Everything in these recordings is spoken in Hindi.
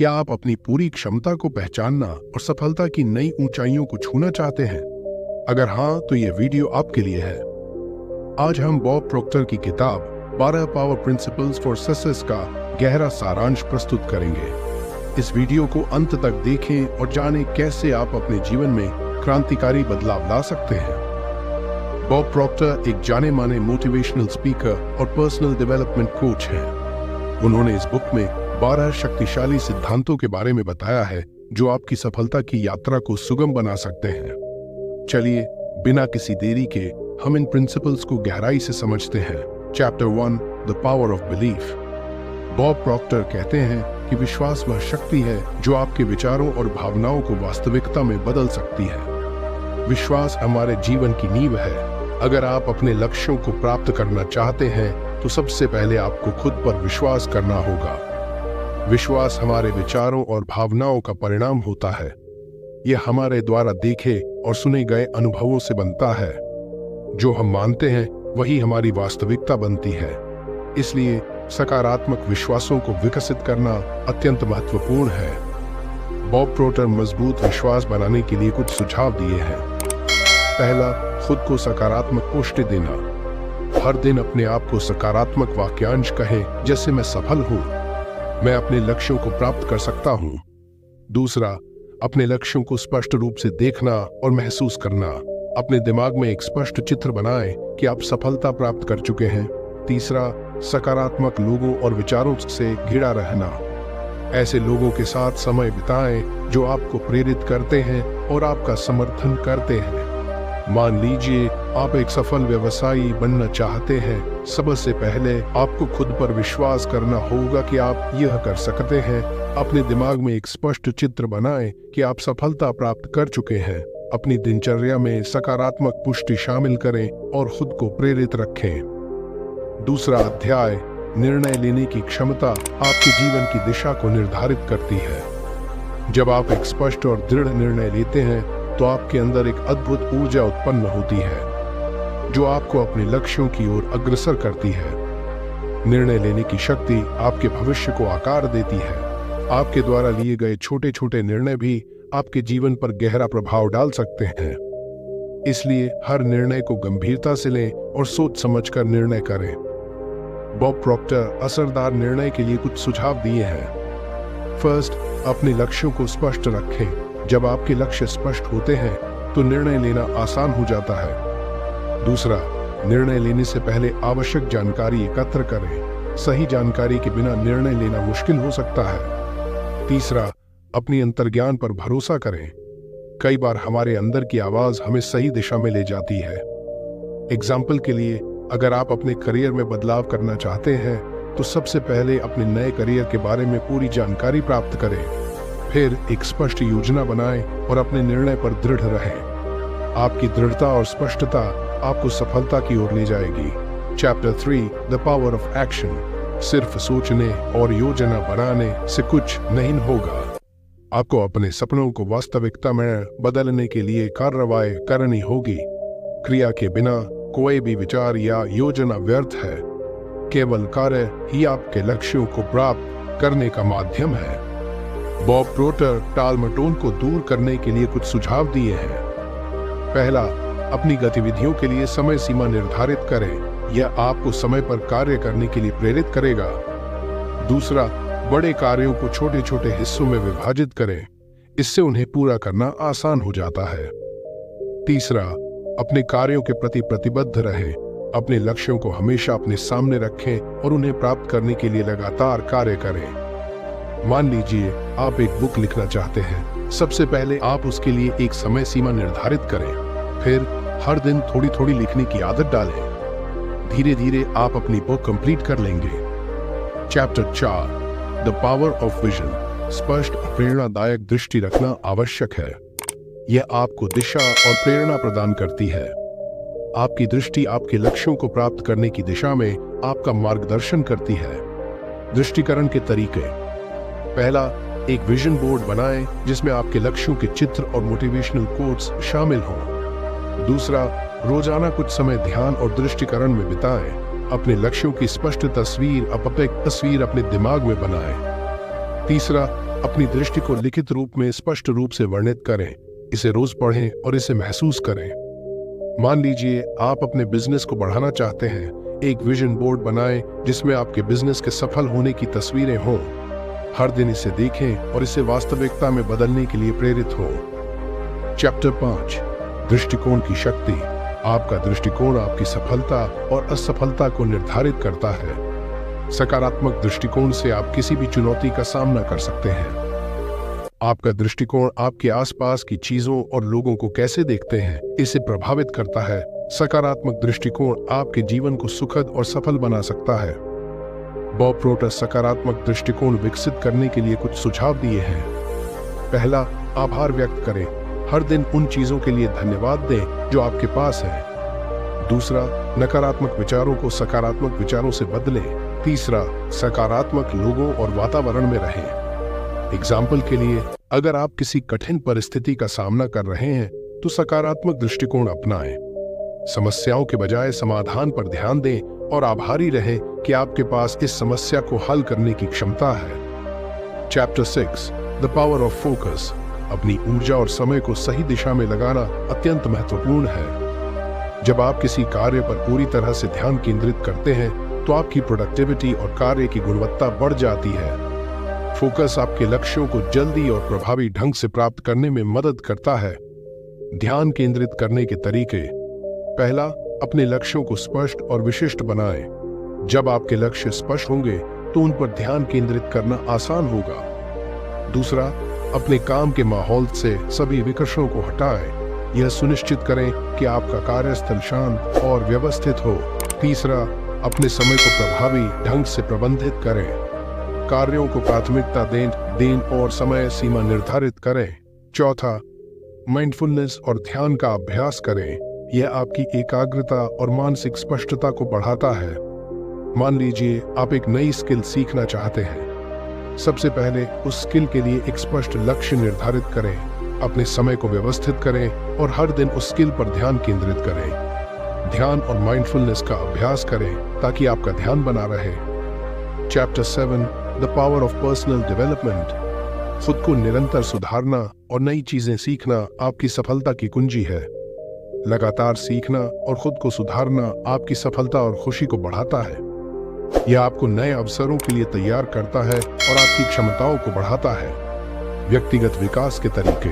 क्या आप अपनी पूरी क्षमता को पहचानना और सफलता की नई ऊंचाइयों को छूना चाहते हैं? अगर हाँ, तो यह वीडियो आपके लिए है। आज हम बॉब प्रोक्टर की किताब 12 पावर प्रिंसिपल्स फॉर सक्सेस का गहरा सारांश प्रस्तुत करेंगे। इस वीडियो को अंत तक देखें और जानें कैसे आप अपने जीवन में क्रांतिकारी बदलाव ला सकते हैं। बॉब प्रोक्टर एक जाने माने मोटिवेशनल स्पीकर और पर्सनल डेवलपमेंट कोच हैं। उन्होंने इस बुक में 12 शक्तिशाली सिद्धांतों के बारे में बताया है जो आपकी सफलता की यात्रा को सुगम बना सकते हैं। चलिए बिना किसी देरी के हम इन प्रिंसिपल्स को गहराई से समझते हैं। Chapter 1, the power of belief. Bob proctor कहते हैं कि विश्वास वह शक्ति है जो आपके विचारों और भावनाओं को वास्तविकता में बदल सकती है। विश्वास हमारे जीवन की नींव है। अगर आप अपने लक्ष्यों को प्राप्त करना चाहते हैं तो सबसे पहले आपको खुद पर विश्वास करना होगा। विश्वास हमारे विचारों और भावनाओं का परिणाम होता है। यह हमारे द्वारा देखे और सुने गए अनुभवों से बनता है। जो हम मानते हैं वही हमारी वास्तविकता बनती है। इसलिए सकारात्मक विश्वासों को विकसित करना अत्यंत महत्वपूर्ण है। बॉब प्रोक्टर मजबूत विश्वास बनाने के लिए कुछ सुझाव दिए हैं। पहला, खुद को सकारात्मक पुष्टि देना। हर दिन अपने आप को सकारात्मक वाक्यांश कहें, जैसे मैं सफल हूं, मैं अपने लक्ष्यों को प्राप्त कर सकता हूं। दूसरा, अपने लक्ष्यों को स्पष्ट रूप से देखना और महसूस करना। अपने दिमाग में एक स्पष्ट चित्र बनाएं कि आप सफलता प्राप्त कर चुके हैं। तीसरा, सकारात्मक लोगों और विचारों से घिरा रहना। ऐसे लोगों के साथ समय बिताएं जो आपको प्रेरित करते हैं और आपका समर्थन करते हैं। मान लीजिए आप एक सफल व्यवसायी बनना चाहते हैं। सबसे पहले आपको खुद पर विश्वास करना होगा कि आप यह कर सकते हैं। अपने दिमाग में एक स्पष्ट चित्र बनाएं कि आप सफलता प्राप्त कर चुके हैं। अपनी दिनचर्या में सकारात्मक पुष्टि शामिल करें और खुद को प्रेरित रखें। दूसरा अध्याय, निर्णय लेने की क्षमता आपके जीवन की दिशा को निर्धारित करती है। जब आप एक स्पष्ट और दृढ़ निर्णय लेते हैं तो आपके अंदर एक अद्भुत ऊर्जा उत्पन्न होती है जो आपको अपने लक्ष्यों की ओर अग्रसर करती है। निर्णय लेने की शक्ति आपके भविष्य को आकार देती है। आपके द्वारा लिए गए छोटे छोटे निर्णय भी आपके जीवन पर गहरा प्रभाव डाल सकते हैं। इसलिए हर निर्णय को गंभीरता से लें और सोच समझकर निर्णय करें। बॉब प्रोक्टर असरदार निर्णय के लिए कुछ सुझाव दिए हैं। फर्स्ट, अपने लक्ष्यों को स्पष्ट रखें। जब आपके लक्ष्य स्पष्ट होते हैं तो निर्णय लेना आसान हो जाता है। दूसरा, निर्णय लेने से पहले आवश्यक जानकारी एकत्र करें। सही जानकारी के बिना निर्णय लेना मुश्किल हो सकता है। तीसरा, अपनी अंतर्ज्ञान पर भरोसा करें। कई बार हमारे अंदर की आवाज हमें सही दिशा में ले जाती है। एग्जाम्पल के लिए, अगर आप अपने करियर में बदलाव करना चाहते हैं तो सबसे पहले अपने नए करियर के बारे में पूरी जानकारी प्राप्त करें। फिर एक स्पष्ट योजना बनाएं और अपने निर्णय पर दृढ़ रहें। आपकी दृढ़ता और स्पष्टता आपको सफलता की ओर ले जाएगी। Chapter 3, the power of action. सिर्फ सोचने और योजना बनाने से कुछ नहीं होगा। आपको अपने सपनों को वास्तविकता में बदलने के लिए कार्रवाई करनी होगी। क्रिया के बिना कोई भी विचार या योजना व्यर्थ है। केवल कार्य ही आपके लक्ष्यों को प्राप्त करने का माध्यम है। बॉब प्रोक्टर टाल मटोल को दूर करने के लिए कुछ सुझाव दिए हैं। पहला, अपनी गतिविधियों के लिए समय सीमा निर्धारित करें। यह आपको समय पर कार्य करने के लिए प्रेरित करेगा। दूसरा, बड़े कार्यों को छोटे छोटे हिस्सों में विभाजित करें। इससे उन्हें पूरा करना आसान हो जाता है। तीसरा, अपने कार्यों के प्रति प्रतिबद्ध रहें। अपने लक्ष्यों को हमेशा अपने सामने रखें और उन्हें प्राप्त करने के लिए लगातार कार्य करें। मान लीजिए आप एक बुक लिखना चाहते हैं। सबसे पहले आप उसके लिए एक समय सीमा निर्धारित करें। फिर हर दिन थोड़ी थोड़ी लिखने की आदत डालें। धीरे धीरे आप अपनी बुक कंप्लीट कर लेंगे। Chapter 4, the power of vision. स्पष्ट और प्रेरणादायक दृष्टि रखना आवश्यक है। यह आपको दिशा और प्रेरणा प्रदान करती है। आपकी दृष्टि आपके लक्ष्यों को प्राप्त करने की दिशा में आपका मार्गदर्शन करती है। दृष्टिकरण के तरीके। पहला, एक विजन बोर्ड बनाएं जिसमें आपके लक्ष्यों के चित्र और मोटिवेशनल कोट्स शामिल हों। दूसरा, रोजाना कुछ समय ध्यान और दृष्टिकरण में बिताएं। अपने लक्ष्यों की स्पष्ट तस्वीर अपने दिमाग में बनाएं। तीसरा, अपनी दृष्टि को लिखित रूप में स्पष्ट रूप से वर्णित करें, इसे रोज पढ़ें और इसे महसूस करें। मान लीजिए आप अपने बिजनेस को बढ़ाना चाहते हैं। एक विजन बोर्ड बनाएं जिसमें आपके बिजनेस के सफल होने की तस्वीरें हों। हर दिन इसे देखें और इसे वास्तविकता में बदलने के लिए प्रेरित हों। चैप्टर 5, दृष्टिकोण की शक्ति। आपका दृष्टिकोण आपकी सफलता और असफलता को निर्धारित करता है। सकारात्मक दृष्टिकोण से आप किसी भी चुनौती का सामना कर सकते हैं। आपका दृष्टिकोण आपके आसपास की चीजों और लोगों को कैसे देखते हैं, इसे प्रभावित करता है। सकारात्मक दृष्टिकोण आपके जीवन को सुखद और सफल बना सकता है। बॉब प्रोक्टर सकारात्मक दृष्टिकोण विकसित करने के लिए कुछ सुझाव दिए हैं। पहला, आभार व्यक्त करें। हर दिन उन चीजों के लिए धन्यवाद दें जो आपके पास है। दूसरा, नकारात्मक विचारों को सकारात्मक विचारों से बदलें। तीसरा, सकारात्मक लोगों और वातावरण में रहें। एग्जाम्पल के लिए, अगर आप किसी कठिन परिस्थिति का सामना कर रहे हैं तो सकारात्मक दृष्टिकोण अपनाएं। समस्याओं के बजाय समाधान पर ध्यान दें और आभारी रहें कि आपके पास इस समस्या को हल करने की क्षमता है। Chapter 6, the power of focus. अपनी ऊर्जा और समय को सही दिशा में लगाना अत्यंत महत्वपूर्ण है। जब आप किसी कार्य पर पूरी तरह से ध्यान केंद्रित करते हैं तो आपकी प्रोडक्टिविटी और कार्य की गुणवत्ता बढ़ जाती है। फोकस आपके लक्ष्यों को जल्दी और प्रभावी ढंग से प्राप्त करने में मदद करता है। ध्यान केंद्रित करने के तरीके। पहला, अपने लक्ष्यों को स्पष्ट और विशिष्ट बनाएं। जब आपके लक्ष्य स्पष्ट होंगे तो उन पर ध्यान केंद्रित करना आसान होगा। दूसरा, अपने काम के माहौल से सभी विकर्षणों को हटाएं। यह सुनिश्चित करें कि आपका कार्यस्थल शांत और व्यवस्थित हो। तीसरा, अपने समय को प्रभावी ढंग से प्रबंधित करें। कार्यों को प्राथमिकता दें और समय सीमा निर्धारित करें। चौथा, माइंडफुलनेस और ध्यान का अभ्यास करें। यह आपकी एकाग्रता और मानसिक स्पष्टता को बढ़ाता है। मान लीजिए आप एक नई स्किल सीखना चाहते हैं। सबसे पहले उस स्किल के लिए एक स्पष्ट लक्ष्य निर्धारित करें, अपने समय को व्यवस्थित करें और हर दिन उस स्किल पर ध्यान केंद्रित करें। ध्यान और माइंडफुलनेस का अभ्यास करें ताकि आपका ध्यान बना रहे। Chapter 7, the power of personal development. खुद को निरंतर सुधारना और नई चीजें सीखना आपकी सफलता की कुंजी है। लगातार सीखना और खुद को सुधारना आपकी सफलता और खुशी को बढ़ाता है। यह आपको नए अवसरों के लिए तैयार करता है और आपकी क्षमताओं को बढ़ाता है। व्यक्तिगत विकास के तरीके।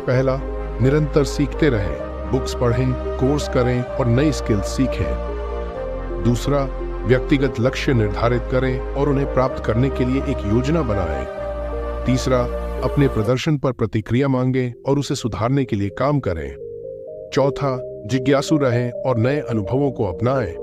पहला, निरंतर सीखते रहें। बुक्स पढ़ें, कोर्स करें और नई स्किल्स सीखें। दूसरा, व्यक्तिगत लक्ष्य निर्धारित करें और उन्हें प्राप्त करने के लिए एक योजना बनाएं। तीसरा, अपने प्रदर्शन पर प्रतिक्रिया मांगें और उसे सुधारने के लिए काम करें। चौथा, जिज्ञासु रहें और नए अनुभवों को अपनाएं।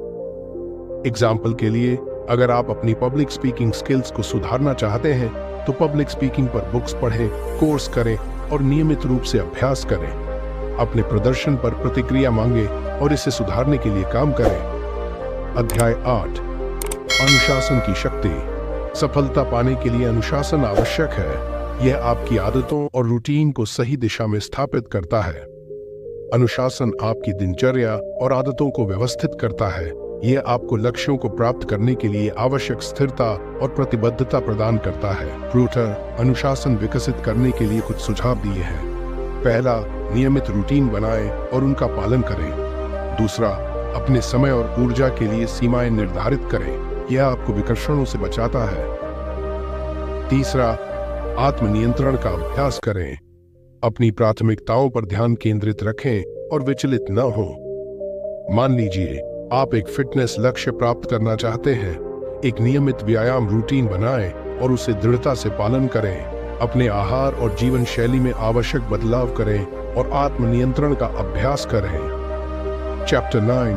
एग्जाम्पल के लिए, अगर आप अपनी पब्लिक स्पीकिंग स्किल्स को सुधारना चाहते हैं तो पब्लिक स्पीकिंग पर बुक्स पढ़ें, कोर्स करें और नियमित रूप से अभ्यास करें। अपने प्रदर्शन पर प्रतिक्रिया मांगें और इसे सुधारने के लिए काम करें। अध्याय 8, अनुशासन की शक्ति। सफलता पाने के लिए अनुशासन आवश्यक है। यह आपकी आदतों और रूटीन को सही दिशा में स्थापित करता है। अनुशासन आपकी दिनचर्या और आदतों को व्यवस्थित करता है। यह आपको लक्ष्यों को प्राप्त करने के लिए आवश्यक स्थिरता और प्रतिबद्धता प्रदान करता है। प्रोक्टर अनुशासन विकसित करने के लिए कुछ सुझाव दिए हैं। पहला, नियमित रूटीन बनाएं और उनका पालन करें। दूसरा, अपने समय और ऊर्जा के लिए सीमाएं निर्धारित करें। यह आपको विकर्षणों से बचाता है। तीसरा, आत्मनियंत्रण का अभ्यास करें। अपनी प्राथमिकताओं पर ध्यान केंद्रित रखें और विचलित न हो। मान लीजिए आप एक फिटनेस लक्ष्य प्राप्त करना चाहते हैं। एक नियमित व्यायाम रूटीन बनाएं और उसे दृढ़ता से पालन करें। अपने आहार और जीवन शैली में आवश्यक बदलाव करें और आत्मनियंत्रण का अभ्यास करें। Chapter 9,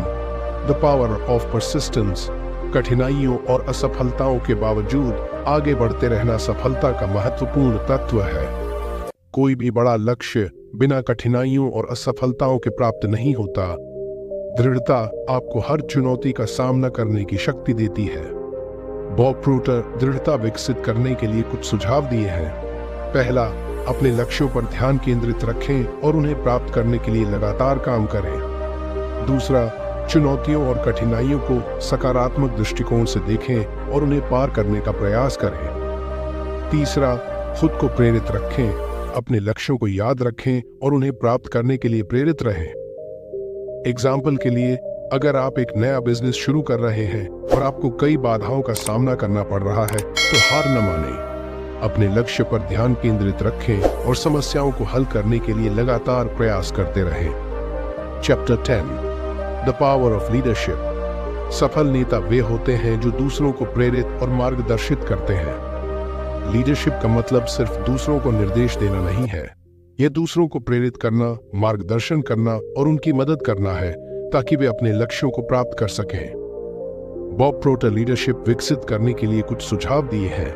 the power of persistence. कठिनाइयों और असफलताओं के बावजूद आगे बढ़ते रहना सफलता का महत्वपूर्ण तत्व है। कोई भी बड़ा लक्ष्य बिना कठिनाइयों और असफलताओं के प्राप्त नहीं होता। दृढ़ता आपको हर चुनौती का सामना करने की शक्ति देती है। बॉब प्रोक्टर दृढ़ता विकसित करने के लिए कुछ सुझाव दिए हैं। पहला, अपने लक्ष्यों पर ध्यान केंद्रित रखें और उन्हें प्राप्त करने के लिए लगातार काम करें। दूसरा, चुनौतियों और कठिनाइयों को सकारात्मक दृष्टिकोण से देखें और उन्हें पार करने का प्रयास करें। तीसरा, खुद को प्रेरित रखें, अपने लक्ष्यों को याद रखें और उन्हें प्राप्त करने के लिए प्रेरित रहें। एग्जाम्पल के लिए, अगर आप एक नया बिजनेस शुरू कर रहे हैं और आपको कई बाधाओं का सामना करना पड़ रहा है, तो हार न मानें। अपने लक्ष्य पर ध्यान केंद्रित रखें और समस्याओं को हल करने के लिए लगातार प्रयास करते रहें। Chapter 10, the power of leadership. सफल नेता वे होते हैं जो दूसरों को प्रेरित और मार्गदर्शित करते हैं। लीडरशिप का मतलब सिर्फ दूसरों को निर्देश देना नहीं है, यह दूसरों को प्रेरित करना, मार्गदर्शन करना और उनकी मदद करना है ताकि वे अपने लक्ष्यों को प्राप्त कर सकें। बॉब प्रोक्टर लीडरशिप विकसित करने के लिए कुछ सुझाव दिए हैं।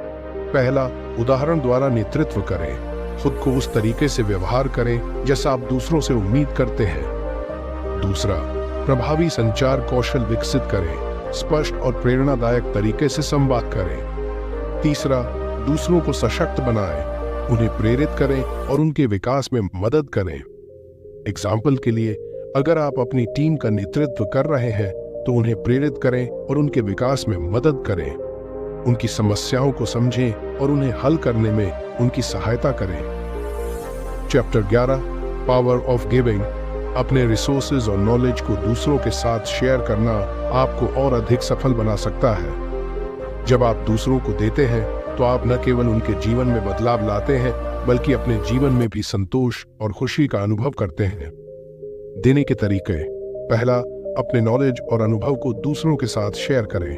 पहला, उदाहरण द्वारा नेतृत्व करें। खुद को उस तरीके से व्यवहार करें जैसा आप दूसरों से उम्मीद करते हैं। दूसरा, प्रभावी संचार कौशल विकसित करें। स्पष्ट और प्रेरणादायक तरीके से संवाद करें। तीसरा, दूसरों को सशक्त बनाएं, उन्हें प्रेरित करें और उनके विकास में मदद करें। एग्जाम्पल के लिए, अगर आप अपनी टीम का नेतृत्व कर रहे हैं तो उन्हें प्रेरित करें और उनके विकास में मदद करें। उनकी समस्याओं को समझें और उन्हें हल करने में उनकी सहायता करें। Chapter 11, power of giving. अपने रिसोर्सेज और नॉलेज को दूसरों के साथ शेयर करना आपको और अधिक सफल बना सकता है। जब आप दूसरों को देते हैं तो आप न केवल उनके जीवन में बदलाव लाते हैं, बल्कि अपने जीवन में भी संतोष और खुशी का अनुभव करते हैं। देने के तरीके। पहला, अपने नॉलेज और अनुभव को दूसरों के साथ शेयर करें।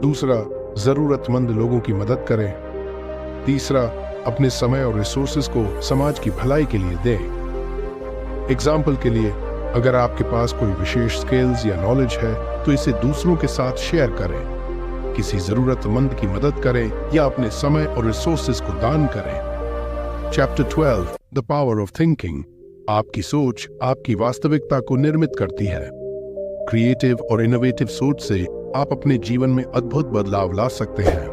दूसरा, जरूरतमंद लोगों की मदद करें। तीसरा, अपने समय और रिसोर्सेज को समाज की भलाई के लिए दें। एग्जाम्पल के लिए, अगर आपके पास कोई विशेष स्किल्स या नॉलेज है तो इसे दूसरों के साथ शेयर करें। किसी जरूरतमंद की मदद करें या अपने समय और रिसोर्सेज को दान करें। Chapter 12, the power of thinking. आपकी सोच आपकी वास्तविकता को निर्मित करती है। क्रिएटिव और इनोवेटिव सोच से आप अपने जीवन में अद्भुत बदलाव ला सकते हैं।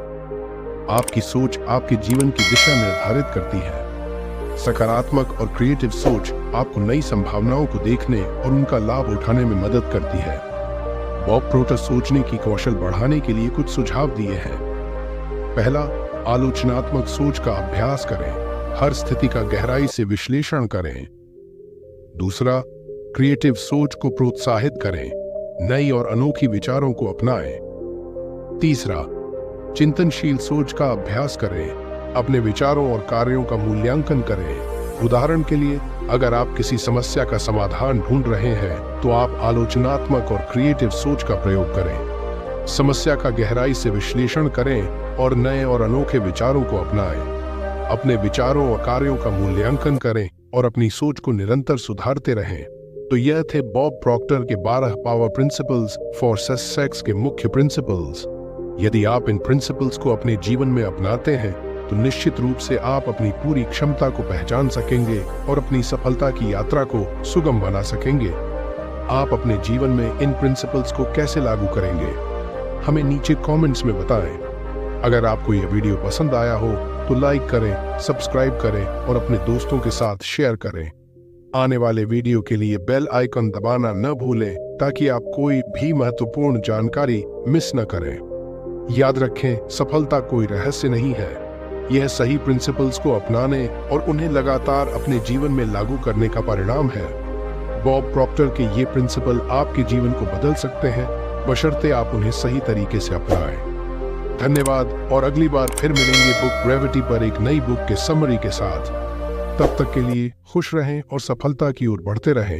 आपकी सोच आपके जीवन की दिशा निर्धारित करती है। सकारात्मक और क्रिएटिव सोच आपको नई संभावनाओं को देखने और उनका लाभ उठाने में मदद करती है। बॉब प्रोक्टर सोचने की कौशल बढ़ाने के लिए कुछ सुझाव दिए हैं। पहला, आलोचनात्मक सोच का अभ्यास करें। हर स्थिति का गहराई से विश्लेषण करें। दूसरा, क्रिएटिव सोच को प्रोत्साहित करें। नई और अनोखी विचारों को अपनाएं। तीसरा, चिंतनशील सोच का अभ्यास करें। अपने विचारों और कार्यों का मूल्यांकन करें। उदाहरण के लिए, अगर आप किसी समस्या का समाधान ढूंढ रहे हैं तो आप आलोचनात्मक और क्रिएटिव सोच का प्रयोग करें। समस्या का गहराई से विश्लेषण करें और नए और अनोखे विचारों को अपनाएं। अपने विचारों और कार्यों का मूल्यांकन करें और अपनी सोच को निरंतर सुधारते रहें। तो यह थे बॉब प्रॉक्टर के 12 पावर प्रिंसिपल्स फॉर सक्सेस के मुख्य प्रिंसिपल्स। यदि आप इन प्रिंसिपल्स को अपने जीवन में अपनाते हैं तो निश्चित रूप से आप अपनी पूरी क्षमता को पहचान सकेंगे और अपनी सफलता की यात्रा को सुगम बना सकेंगे। आप अपने जीवन में इन प्रिंसिपल्स को कैसे लागू करेंगे, हमें नीचे कमेंट्स में बताएं। अगर आपको यह वीडियो पसंद आया हो तो लाइक करें, सब्सक्राइब करें और अपने दोस्तों के साथ शेयर करें। आने वाले वीडियो के लिए बेल आइकन दबाना न भूलें ताकि आप कोई भी महत्वपूर्ण जानकारी मिस न करें। याद रखें, सफलता कोई रहस्य नहीं है, यह सही प्रिंसिपल्स को अपनाने और उन्हें लगातार अपने जीवन में लागू करने का परिणाम है। बॉब प्रॉक्टर के ये प्रिंसिपल आपके जीवन को बदल सकते हैं, बशर्ते आप उन्हें सही तरीके से अपनाएं। धन्यवाद और अगली बार फिर मिलेंगे बुक ग्रेविटी पर एक नई बुक के समरी के साथ। तब तक के लिए खुश रहें और सफलता की ओर बढ़ते रहें।